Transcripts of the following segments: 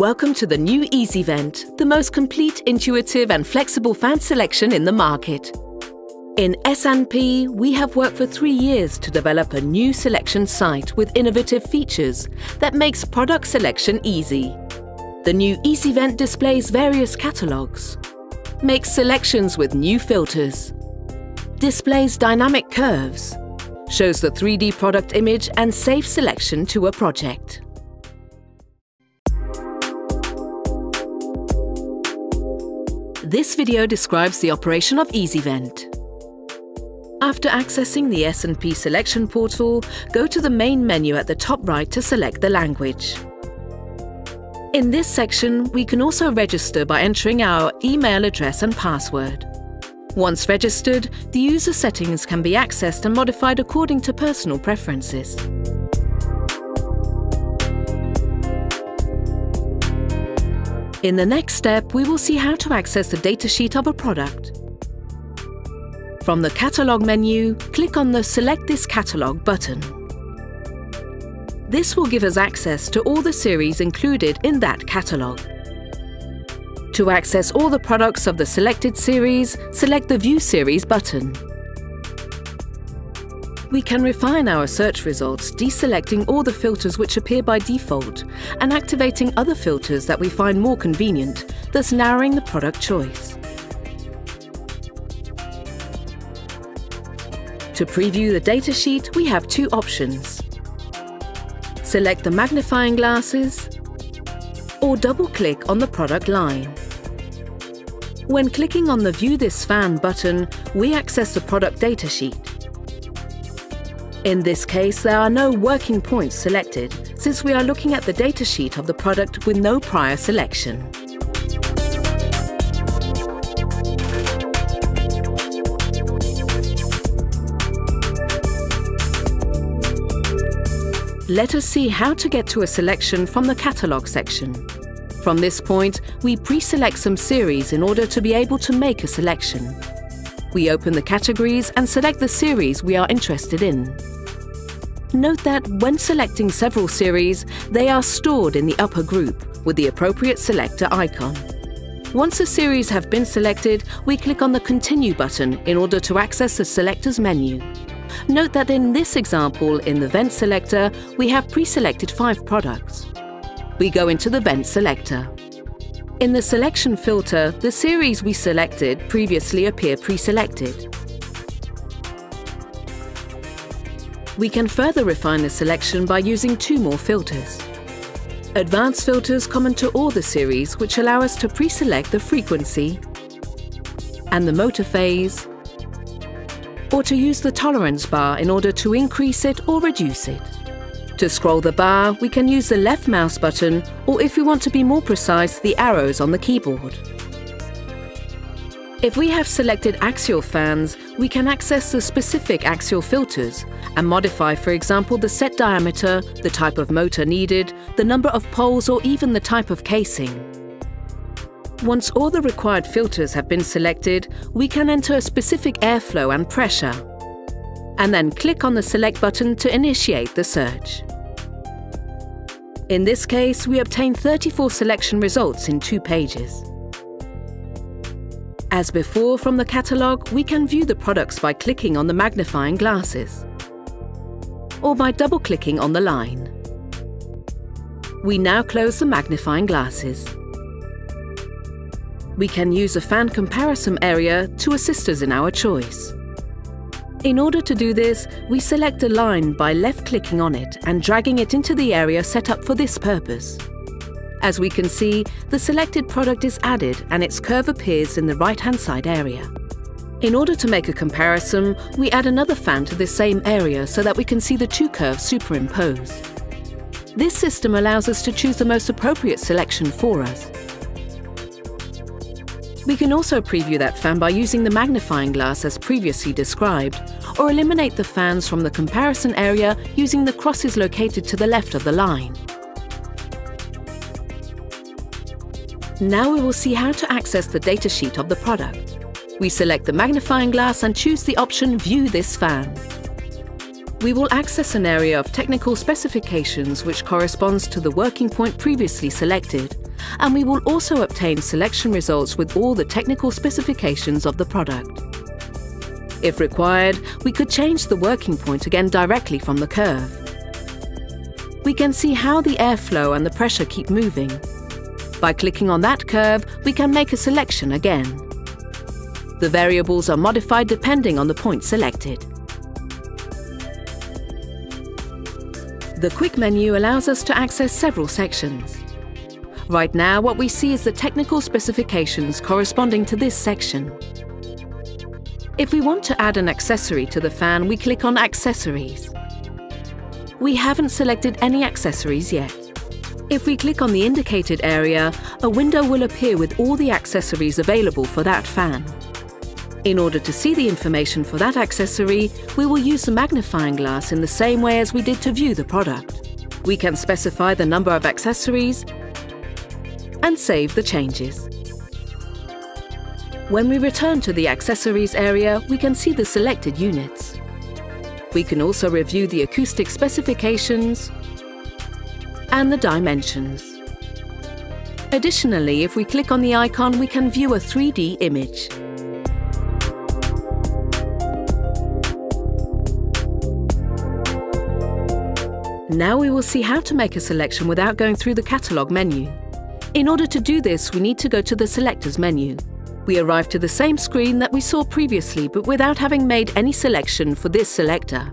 Welcome to the new EASYVENT, the most complete, intuitive and flexible fan selection in the market. In S&P, we have worked for 3 years to develop a new selection site with innovative features that makes product selection easy. The new EASYVENT displays various catalogues, makes selections with new filters, displays dynamic curves, shows the 3D product image and saves selection to a project. This video describes the operation of EASYVENT. After accessing the S&P selection portal, go to the main menu at the top right to select the language. In this section, we can also register by entering our email address and password. Once registered, the user settings can be accessed and modified according to personal preferences. In the next step, we will see how to access the datasheet of a product. From the Catalogue menu, click on the Select this catalogue button. This will give us access to all the series included in that catalogue. To access all the products of the selected series, select the View Series button. We can refine our search results, deselecting all the filters which appear by default and activating other filters that we find more convenient, thus narrowing the product choice. To preview the datasheet, we have two options. Select the magnifying glasses or double-click on the product line. When clicking on the View this fan button, we access the product datasheet. In this case, there are no working points selected, since we are looking at the datasheet of the product with no prior selection. Let us see how to get to a selection from the Catalogue section. From this point, we pre-select some series in order to be able to make a selection. We open the categories and select the series we are interested in. Note that when selecting several series, they are stored in the upper group with the appropriate selector icon. Once a series have been selected, we click on the Continue button in order to access the selector's menu. Note that in this example, in the Vent Selector, we have pre-selected 5 products. We go into the Vent Selector. In the Selection filter, the series we selected previously appear pre-selected. We can further refine the selection by using 2 more filters. Advanced filters common to all the series, which allow us to pre-select the frequency and the motor phase, or to use the tolerance bar in order to increase it or reduce it. To scroll the bar, we can use the left mouse button, or if we want to be more precise, the arrows on the keyboard. If we have selected axial fans, we can access the specific axial filters and modify, for example, the set diameter, the type of motor needed, the number of poles, or even the type of casing. Once all the required filters have been selected, we can enter a specific airflow and pressure, and then click on the Select button to initiate the search. In this case, we obtain 34 selection results in 2 pages. As before, from the catalogue, we can view the products by clicking on the magnifying glasses or by double-clicking on the line. We now close the magnifying glasses. We can use a fan comparison area to assist us in our choice. In order to do this, we select a line by left-clicking on it and dragging it into the area set up for this purpose. As we can see, the selected product is added and its curve appears in the right-hand side area. In order to make a comparison, we add another fan to this same area so that we can see the 2 curves superimposed. This system allows us to choose the most appropriate selection for us. We can also preview that fan by using the magnifying glass as previously described, or eliminate the fans from the comparison area using the crosses located to the left of the line. Now we will see how to access the datasheet of the product. We select the magnifying glass and choose the option View this fan. We will access an area of technical specifications which corresponds to the working point previously selected, and we will also obtain selection results with all the technical specifications of the product. If required, we could change the working point again directly from the curve. We can see how the airflow and the pressure keep moving. By clicking on that curve, we can make a selection again. The variables are modified depending on the point selected. The Quick menu allows us to access several sections. Right now, what we see is the technical specifications corresponding to this section. If we want to add an accessory to the fan, we click on Accessories. We haven't selected any accessories yet. If we click on the indicated area, a window will appear with all the accessories available for that fan. In order to see the information for that accessory, we will use the magnifying glass in the same way as we did to view the product. We can specify the number of accessories and save the changes. When we return to the accessories area, we can see the selected units. We can also review the acoustic specifications and the dimensions. Additionally, if we click on the icon, we can view a 3D image. Now we will see how to make a selection without going through the catalogue menu. In order to do this, we need to go to the Selectors menu. We arrive to the same screen that we saw previously, but without having made any selection for this selector.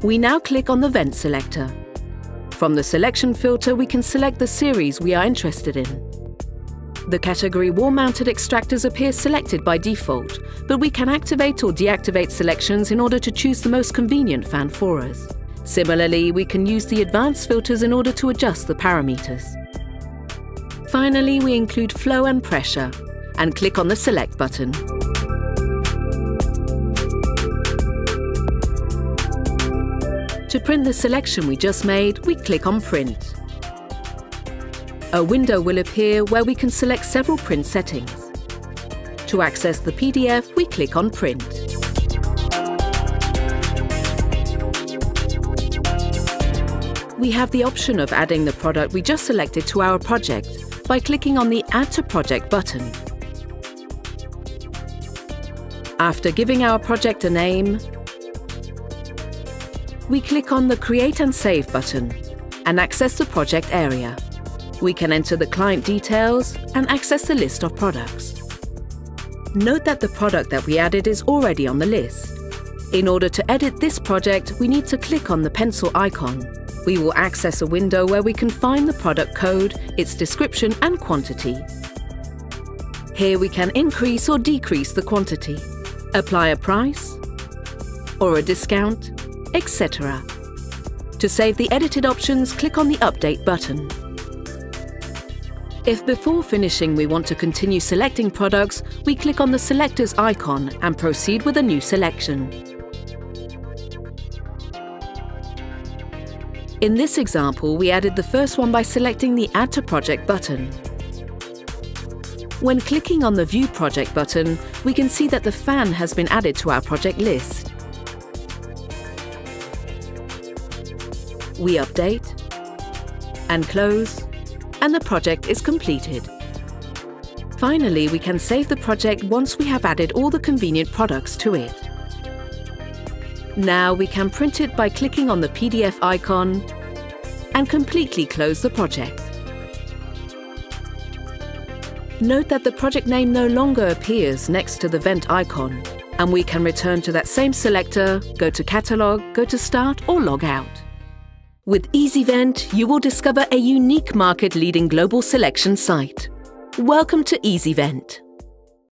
We now click on the Vent selector. From the selection filter, we can select the series we are interested in. The category Wall-Mounted Extractors appears selected by default, but we can activate or deactivate selections in order to choose the most convenient fan for us. Similarly, we can use the advanced filters in order to adjust the parameters. Finally, we include flow and pressure, and click on the Select button. To print the selection we just made, we click on Print. A window will appear where we can select several print settings. To access the PDF, we click on Print. We have the option of adding the product we just selected to our project by clicking on the Add to Project button. After giving our project a name, we click on the Create and Save button and access the project area. We can enter the client details and access the list of products. Note that the product that we added is already on the list. In order to edit this project, we need to click on the pencil icon. We will access a window where we can find the product code, its description and quantity. Here we can increase or decrease the quantity, apply a price or a discount, etc. To save the edited options, click on the Update button. If before finishing we want to continue selecting products, we click on the Selectors icon and proceed with a new selection. In this example, we added the first one by selecting the Add to Project button. When clicking on the View Project button, we can see that the fan has been added to our project list. We update and close, and the project is completed. Finally, we can save the project once we have added all the convenient products to it. Now we can print it by clicking on the PDF icon and completely close the project. Note that the project name no longer appears next to the Vent icon, and we can return to that same selector, go to Catalogue, go to Start or Log Out. With EASYVENT, you will discover a unique market-leading global selection site. Welcome to EASYVENT.